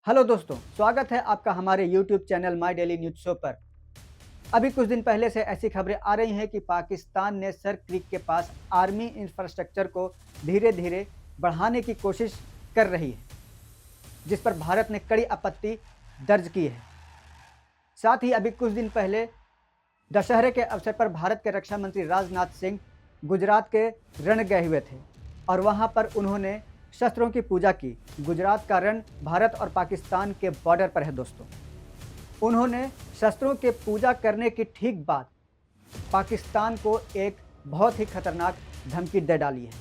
Hello दोस्तों, स्वागत है आपका हमारे YouTube channel my daily news show पर। अभी कुछ दिन पहले से ऐसी खबरें आ रही हैं कि पाकिस्तान ने सर क्रीक के पास आर्मी इंफ्रास्ट्रक्चर को धीरे-धीरे बढ़ाने की कोशिश कर रही है, जिस पर भारत ने कड़ी आपत्ति दर्ज की है। साथ ही अभी कुछ दिन पहले दशहरे के अवसर पर भारत के रक्षा मंत्री राजनाथ सिंह गुजरात के रण गए हुए थे और वहां पर उन्होंने शस्त्रों की पूजा की। गुजरात का रण भारत और पाकिस्तान के बॉर्डर पर है दोस्तों। उन्होंने शस्त्रों के पूजा करने की ठीक बाद पाकिस्तान को एक बहुत ही खतरनाक धमकी दे डाली है।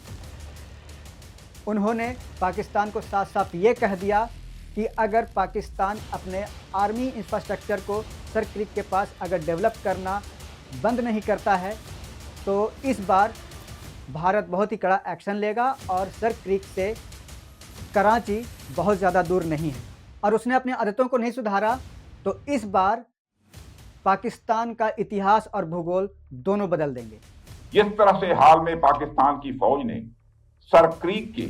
उन्होंने पाकिस्तान को साफ साफ ये कह दिया कि अगर पाकिस्तान अपने आर्मी इंफ्रास्ट्रक्चर को सर क्रीक के पास अगर डेवलप करना बंद नहीं करता है तो इस बार भारत बहुत ही कड़ा एक्शन लेगा और सर क्रीक से कराची बहुत ज़्यादा दूर नहीं है और उसने अपनी आदतों को नहीं सुधारा तो इस बार पाकिस्तान का इतिहास और भूगोल दोनों बदल देंगे। जिस तरह से हाल में पाकिस्तान की फौज ने सर क्रीक के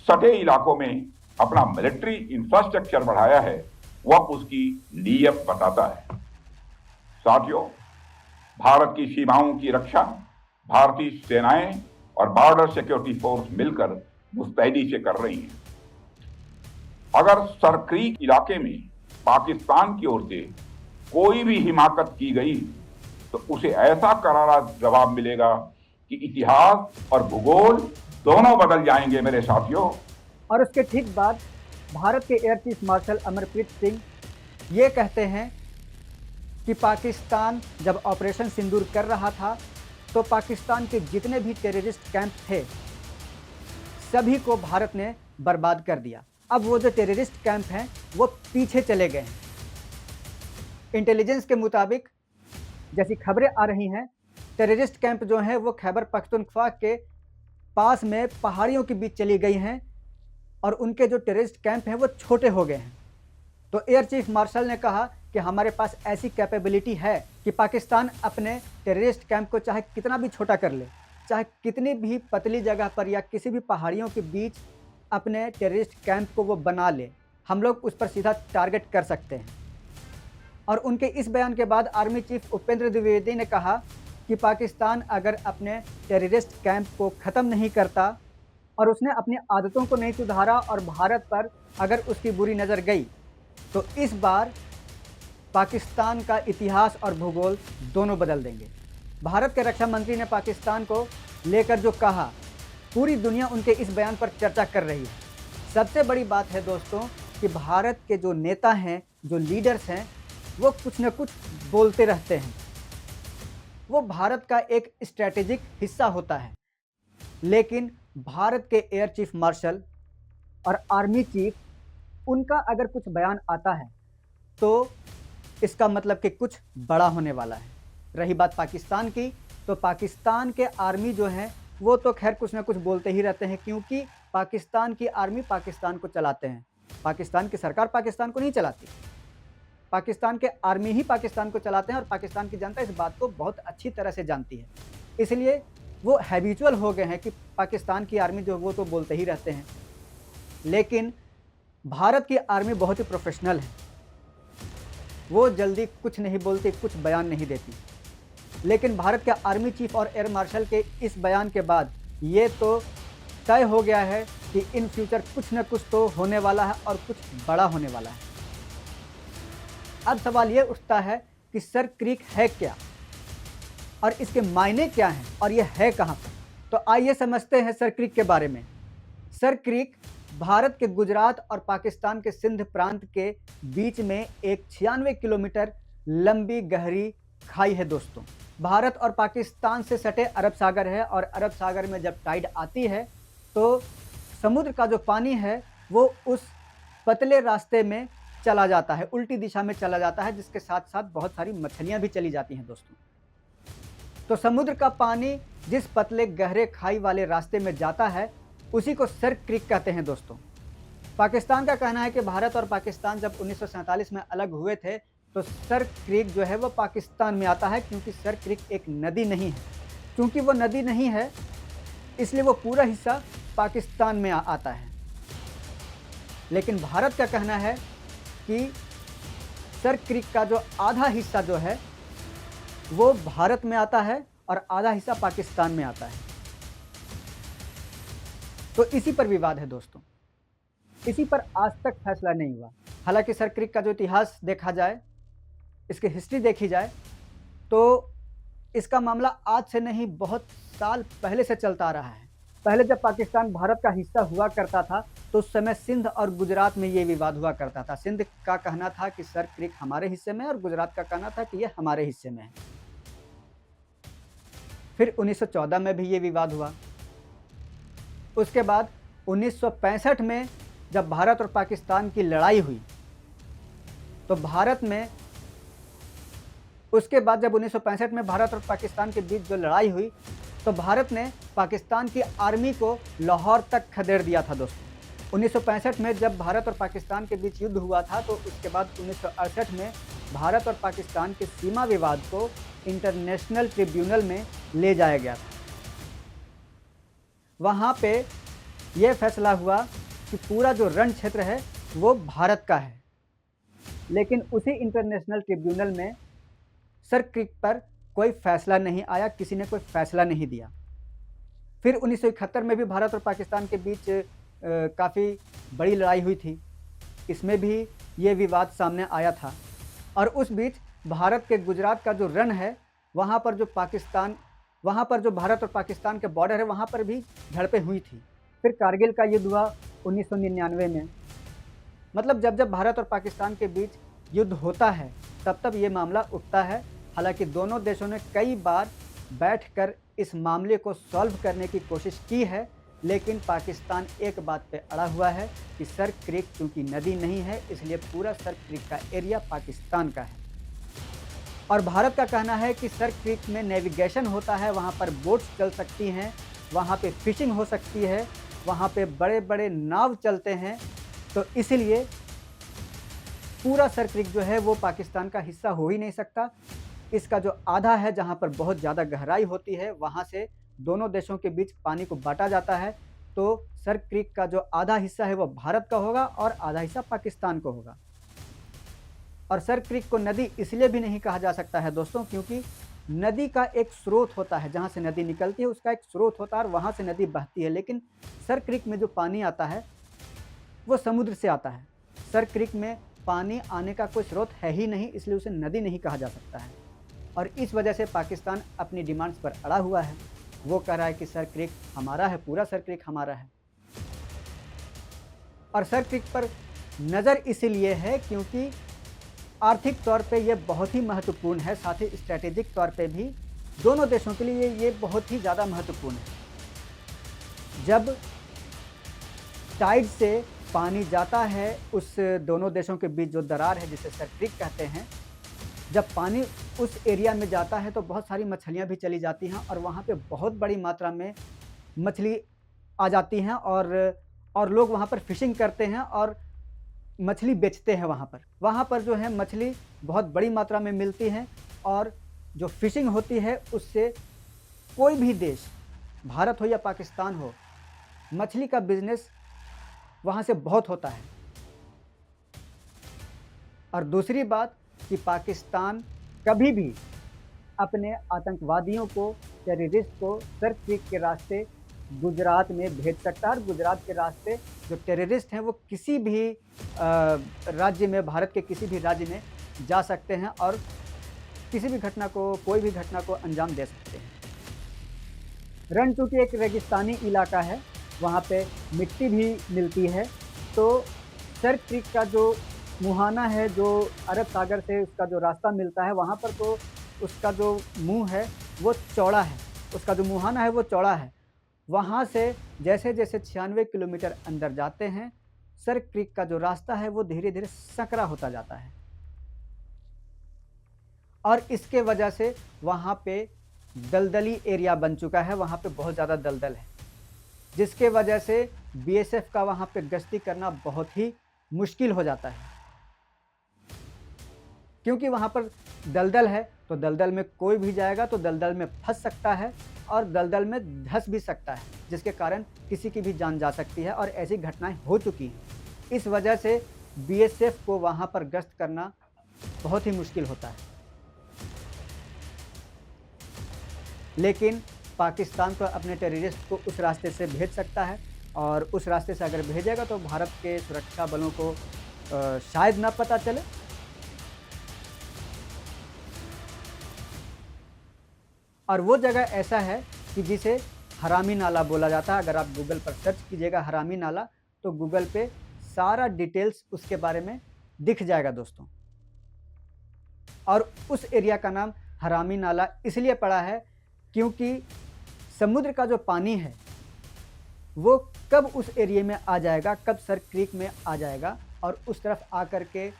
सटे इलाकों में अपना मिलिट्री इंफ्रास्ट्रक्चर बढ़ाया है, वह उसकी नीयत बताता है। साथियों, भारत की सीमाओं की रक्षा भारतीय सेनाएं और बॉर्डर सिक्योरिटी फोर्स मिलकर मुस्तैदी से कर रही हैं। अगर सर क्रीक इलाके में पाकिस्तान की ओर से कोई भी हिमाकत की गई तो उसे ऐसा करारा जवाब मिलेगा कि इतिहास और भूगोल दोनों बदल जाएंगे मेरे साथियों। और उसके ठीक बाद भारत के air chief marshal Amarpreet Singh ये कहते हैं कि पाकिस्तान जब ऑपरेशन सिंदूर कर रहा था तो पाकिस्तान के जितने भी टेररिस्ट कैंप थे सभी को भारत ने बर्बाद कर दिया। अब वो जो टेररिस्ट कैंप हैं वो पीछे चले गए हैं। इंटेलिजेंस के मुताबिक जैसी खबरें आ रही हैं, टेररिस्ट कैंप जो हैं वो खैबर पख्तूनख्वा के पास में पहाड़ियों के बीच चली गई हैं और उनके जो टेररिस्ट कैंप हैं वो छोटे हो गए हैं। तो एयर चीफ मार्शल ने कहा कि हमारे पास ऐसी कैपेबिलिटी है कि पाकिस्तान अपने टेररिस्ट कैंप को चाहे कितना भी छोटा कर ले, चाहे कितनी भी पतली जगह पर या किसी भी पहाड़ियों के बीच अपने टेररिस्ट कैंप को वो बना ले, हम लोग उस पर सीधा टारगेट कर सकते हैं। और उनके इस बयान के बाद आर्मी चीफ उपेंद्र द्विवेदी ने कहा कि पाकिस्तान अगर अपने टेररिस्ट कैंप को ख़त्म नहीं करता और उसने अपनी आदतों को नहीं सुधारा और भारत पर अगर उसकी बुरी नज़र गई तो इस बार पाकिस्तान का इतिहास और भूगोल दोनों बदल देंगे। भारत के रक्षा मंत्री ने पाकिस्तान को लेकर जो कहा, पूरी दुनिया उनके इस बयान पर चर्चा कर रही है। सबसे बड़ी बात है दोस्तों कि भारत के जो नेता हैं, जो लीडर्स हैं, वो कुछ न कुछ बोलते रहते हैं। वो भारत का एक स्ट्रैटेजिक हिस्सा होता है, लेकिन भारत के एयर चीफ मार्शल और आर्मी चीफ, उनका अगर कुछ बयान आता है तो इसका मतलब कि कुछ बड़ा होने वाला है। रही बात पाकिस्तान की, तो पाकिस्तान के आर्मी जो हैं वो तो खैर कुछ ना कुछ बोलते ही रहते हैं, क्योंकि पाकिस्तान की आर्मी पाकिस्तान को चलाते हैं। पाकिस्तान की सरकार पाकिस्तान को नहीं चलाती, पाकिस्तान के आर्मी ही पाकिस्तान को चलाते हैं और पाकिस्तान की जनता इस बात को बहुत अच्छी तरह से जानती है। इसलिए वो हैबिचुअल हो गए हैं कि पाकिस्तान की आर्मी जो वो तो बोलते ही रहते हैं। लेकिन भारत की आर्मी बहुत ही प्रोफेशनल है, वो जल्दी कुछ नहीं बोलती, कुछ बयान नहीं देती। लेकिन भारत के आर्मी चीफ और एयर मार्शल के इस बयान के बाद ये तो तय हो गया है कि इन फ्यूचर कुछ न कुछ तो होने वाला है और कुछ बड़ा होने वाला है। अब सवाल ये उठता है कि सर क्रीक है क्या और इसके मायने क्या हैं और ये है कहाँ पर। तो आइए समझते हैं सर क्रीक के बारे में। सर क्रीक भारत के गुजरात और पाकिस्तान के सिंध प्रांत के बीच में एक 96 किलोमीटर लंबी गहरी खाई है दोस्तों। भारत और पाकिस्तान से सटे अरब सागर है और अरब सागर में जब टाइड आती है तो समुद्र का जो पानी है वो उस पतले रास्ते में चला जाता है, उल्टी दिशा में चला जाता है, जिसके साथ साथ बहुत सारी मछलियाँ भी चली जाती हैं दोस्तों। तो समुद्र का पानी जिस पतले गहरे खाई वाले रास्ते में जाता है उसी को सर क्रीक कहते हैं दोस्तों। पाकिस्तान का कहना है कि भारत और पाकिस्तान जब 1947 में अलग हुए थे तो सर क्रीक जो है वो पाकिस्तान में आता है, क्योंकि सर क्रीक एक नदी नहीं है। क्योंकि वो नदी नहीं है इसलिए वो पूरा हिस्सा पाकिस्तान में आता है। लेकिन भारत का कहना है कि सर्क क्रीक का जो आधा हिस्सा जो है वो भारत में आता है और आधा हिस्सा पाकिस्तान में आता है। तो इसी पर विवाद है दोस्तों। इसी पर आज तक फैसला नहीं हुआ। हालांकि सर्क क्रीक का जो इतिहास देखा जाए, इसकी हिस्ट्री देखी जाए, तो इसका मामला आज से नहीं बहुत साल पहले से चलता आ रहा है। पहले जब पाकिस्तान भारत का हिस्सा हुआ करता था तो उस समय सिंध और गुजरात में ये विवाद हुआ करता था। सिंध का कहना था कि सर्क क्रीक हमारे हिस्से में है और गुजरात का कहना था कि ये हमारे हिस्से में है। फिर 1914 में भी ये विवाद हुआ। उसके बाद 1965 में जब भारत और पाकिस्तान की लड़ाई हुई तो भारत में, उसके बाद जब 1965 में भारत और पाकिस्तान के बीच जो लड़ाई हुई तो भारत ने पाकिस्तान की आर्मी को लाहौर तक खदेड़ दिया था दोस्तों। 1965 में जब भारत और पाकिस्तान के बीच युद्ध हुआ था तो उसके बाद 1968 में भारत और पाकिस्तान के सीमा विवाद को इंटरनेशनल ट्रिब्यूनल में ले जाया गया था। वहाँ पे यह फैसला हुआ कि पूरा जो रण क्षेत्र है वो भारत का है। लेकिन उसी इंटरनेशनल ट्रिब्यूनल में सर्क क्रीक पर कोई फैसला नहीं आया, किसी ने कोई फैसला नहीं दिया। फिर 1971 में भी भारत और पाकिस्तान के बीच काफ़ी बड़ी लड़ाई हुई थी। इसमें भी ये विवाद सामने आया था और उस बीच भारत के गुजरात का जो रण है वहाँ पर जो भारत और पाकिस्तान के बॉर्डर है वहाँ पर भी झड़पें हुई थी। फिर कारगिल का युद्ध हुआ 1999 में। मतलब जब जब भारत और पाकिस्तान के बीच युद्ध होता है तब तब ये मामला उठता है। हालांकि दोनों देशों ने कई बार बैठकर इस मामले को सॉल्व करने की कोशिश की है, लेकिन पाकिस्तान एक बात पे अड़ा हुआ है कि सर्क क्रीक चूँकि नदी नहीं है इसलिए पूरा सर्क क्रीक का एरिया पाकिस्तान का है। और भारत का कहना है कि सर्क क्रीक में नेविगेशन होता है, वहाँ पर बोट्स चल सकती हैं, वहाँ पे फिशिंग हो सकती है, वहाँ पे बड़े बड़े नाव चलते हैं, तो इसलिए पूरा सर्क क्रीक जो है वो पाकिस्तान का हिस्सा हो ही नहीं सकता। इसका जो आधा है जहाँ पर बहुत ज़्यादा गहराई होती है वहाँ से दोनों देशों के बीच पानी को बांटा जाता है, तो सर्क क्रीक का जो आधा हिस्सा है वो भारत का होगा और आधा हिस्सा पाकिस्तान को होगा। और सर्क क्रीक को नदी इसलिए भी नहीं कहा जा सकता है दोस्तों क्योंकि नदी का एक स्रोत होता है, जहाँ से नदी निकलती है उसका एक स्रोत होता है और वहाँ से नदी बहती है। लेकिन सर्क क्रीक में जो पानी आता है वो समुद्र से आता है। सर्क क्रीक में पानी आने का कोई स्रोत है ही नहीं, इसलिए उसे नदी नहीं कहा जा सकता है। और इस वजह से पाकिस्तान अपनी डिमांड्स पर अड़ा हुआ है। वो कह रहा है कि सर्क क्रीक हमारा है, पूरा सर्क क्रीक हमारा है। और सर्क क्रीक पर नज़र इसीलिए है क्योंकि आर्थिक तौर पे ये बहुत ही महत्वपूर्ण है, साथ ही स्ट्रैटेजिक तौर पे भी दोनों देशों के लिए ये बहुत ही ज़्यादा महत्वपूर्ण है। जब टाइड से पानी जाता है उस दोनों देशों के बीच जो दरार है जिसे सर्क क्रीक कहते हैं, जब पानी उस एरिया में जाता है तो बहुत सारी मछलियाँ भी चली जाती हैं और वहाँ पे बहुत बड़ी मात्रा में मछली आ जाती हैं और लोग वहाँ पर फिशिंग करते हैं और मछली बेचते हैं। वहाँ पर जो है मछली बहुत बड़ी मात्रा में मिलती है और जो फिशिंग होती है उससे कोई भी देश, भारत हो या पाकिस्तान हो, मछली का बिजनेस वहाँ से बहुत होता है। और दूसरी बात कि पाकिस्तान कभी भी अपने आतंकवादियों को, टेररिस्ट को सर्क क्रीक के रास्ते गुजरात में भेज सकता है और गुजरात के रास्ते जो टेररिस्ट हैं वो किसी भी राज्य में, भारत के किसी भी राज्य में जा सकते हैं और किसी भी घटना को, कोई भी घटना को अंजाम दे सकते हैं। रण चूँकि एक रेगिस्तानी इलाका है, वहाँ पे मिट्टी भी मिलती है, तो सर्क क्रीक का जो मुहाना है, जो अरब सागर से उसका जो रास्ता मिलता है, वहाँ पर तो उसका जो मुंह है वो चौड़ा है, उसका जो मुहाना है वो चौड़ा है। वहाँ से जैसे जैसे 96 किलोमीटर अंदर जाते हैं, सर्क क्रीक का जो रास्ता है वो धीरे धीरे संकरा होता जाता है और इसके वजह से वहाँ पे दलदली एरिया बन चुका है, वहाँ पे बहुत ज़्यादा दलदल है, जिसके वजह से बीएसएफ का वहाँ पे गश्ती करना बहुत ही मुश्किल हो जाता है। क्योंकि वहाँ पर दलदल है तो दलदल में कोई भी जाएगा तो दलदल में फंस सकता है और दलदल में धंस भी सकता है, जिसके कारण किसी की भी जान जा सकती है और ऐसी घटनाएं हो चुकी हैं। इस वजह से बीएसएफ को वहाँ पर गश्त करना बहुत ही मुश्किल होता है। लेकिन पाकिस्तान तो अपने टेररिस्ट को उस रास्ते से भेज सकता है, और उस रास्ते से अगर भेजेगा तो भारत के सुरक्षा बलों को शायद ना पता चले। और वो जगह ऐसा है कि जिसे हरामी नाला बोला जाता है। अगर आप गूगल पर सर्च कीजिएगा हरामी नाला, तो गूगल पे सारा डिटेल्स उसके बारे में दिख जाएगा दोस्तों। और उस एरिया का नाम हरामी नाला इसलिए पड़ा है क्योंकि समुद्र का जो पानी है वो कब उस एरिया में आ जाएगा, कब सर क्रीक में आ जाएगा और उस तरफ आकर के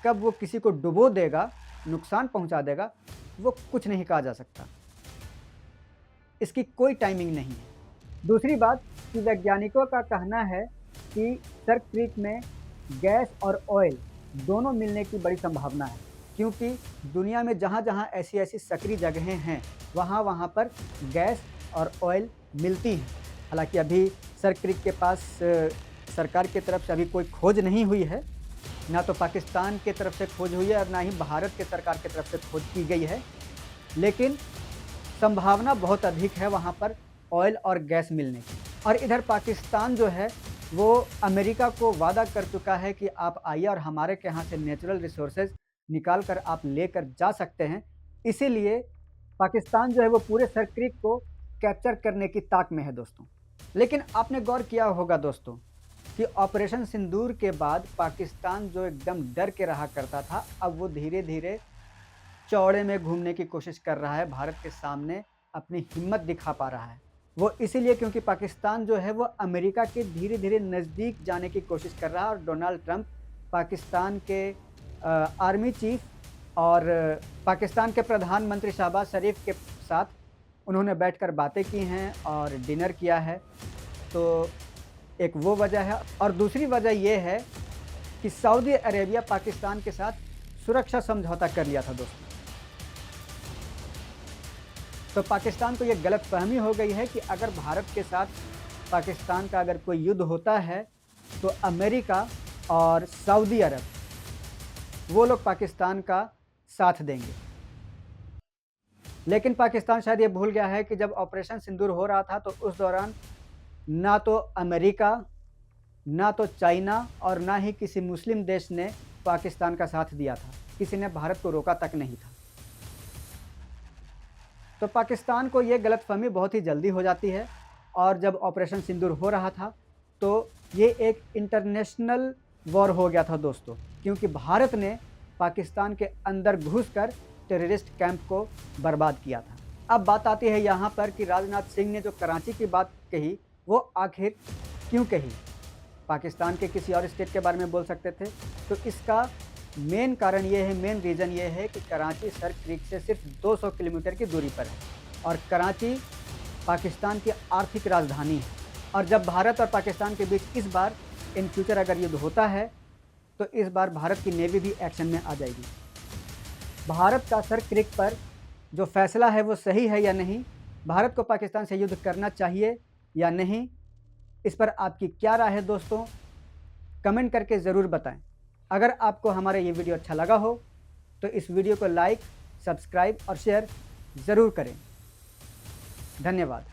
कब वो किसी को डुबो देगा, नुकसान पहुंचा देगा, वो कुछ नहीं कहा जा सकता। इसकी कोई टाइमिंग नहीं है। दूसरी बात कि वैज्ञानिकों का कहना है कि सर क्रीक में गैस और ऑयल दोनों मिलने की बड़ी संभावना है, क्योंकि दुनिया में जहाँ-जहाँ ऐसी-ऐसी सक्रिय जगहें हैं, वहाँ पर गैस और ऑयल मिलती हैं। हालांकि अभी सर क्रीक के पास सरकार की तरफ से अभी कोई खोज नहीं हुई है, ना तो पाकिस्तान की तरफ से खोज हुई है और ना ही भारत के सरकार की तरफ से खोज की गई है, लेकिन संभावना बहुत अधिक है वहाँ पर ऑयल और गैस मिलने की। और इधर पाकिस्तान जो है वो अमेरिका को वादा कर चुका है कि आप आइए और हमारे के यहाँ से नेचुरल रिसोर्सेज निकाल कर आप लेकर जा सकते हैं। इसीलिए पाकिस्तान जो है वो पूरे सर क्रीक को कैप्चर करने की ताक में है दोस्तों। लेकिन आपने गौर किया होगा दोस्तों कि ऑपरेशन सिंदूर के बाद पाकिस्तान जो एकदम डर के रहा करता था, अब वो धीरे धीरे चौड़े में घूमने की कोशिश कर रहा है, भारत के सामने अपनी हिम्मत दिखा पा रहा है। वो इसीलिए क्योंकि पाकिस्तान जो है वो अमेरिका के धीरे धीरे नज़दीक जाने की कोशिश कर रहा है, और डोनाल्ड ट्रंप पाकिस्तान के आर्मी चीफ और पाकिस्तान के प्रधानमंत्री शहबाज शरीफ के साथ उन्होंने बैठकर बातें की हैं और डिनर किया है। तो एक वो वजह है, और दूसरी वजह ये है कि सऊदी अरेबिया पाकिस्तान के साथ सुरक्षा समझौता कर लिया था दोस्तों। तो पाकिस्तान को ये गलतफहमी हो गई है कि अगर भारत के साथ पाकिस्तान का अगर कोई युद्ध होता है तो अमेरिका और सऊदी अरब वो लोग पाकिस्तान का साथ देंगे। लेकिन पाकिस्तान शायद ये भूल गया है कि जब ऑपरेशन सिंदूर हो रहा था तो उस दौरान ना तो अमेरिका, ना तो चाइना और ना ही किसी मुस्लिम देश ने पाकिस्तान का साथ दिया था। किसी ने भारत को रोका तक नहीं था। तो पाकिस्तान को ये गलतफहमी बहुत ही जल्दी हो जाती है, और जब ऑपरेशन सिंदूर हो रहा था तो ये एक इंटरनेशनल वॉर हो गया था दोस्तों, क्योंकि भारत ने पाकिस्तान के अंदर घुसकर टेररिस्ट कैंप को बर्बाद किया था। अब बात आती है यहाँ पर कि राजनाथ सिंह ने जो कराची की बात कही वो आखिर क्यों कही। पाकिस्तान के किसी और स्टेट के बारे में बोल सकते थे। तो इसका मेन कारण ये है, मेन रीज़न ये है कि कराची सर क्रीक से सिर्फ 200 किलोमीटर की दूरी पर है, और कराची पाकिस्तान की आर्थिक राजधानी है। और जब भारत और पाकिस्तान के बीच इस बार इन फ्यूचर अगर युद्ध होता है तो इस बार भारत की नेवी भी एक्शन में आ जाएगी। भारत का सर क्रीक पर जो फैसला है वो सही है या नहीं, भारत को पाकिस्तान से युद्ध करना चाहिए या नहीं, इस पर आपकी क्या राय है दोस्तों, कमेंट करके ज़रूर बताएं। अगर आपको हमारा ये वीडियो अच्छा लगा हो तो इस वीडियो को लाइक, सब्सक्राइब और शेयर ज़रूर करें। धन्यवाद।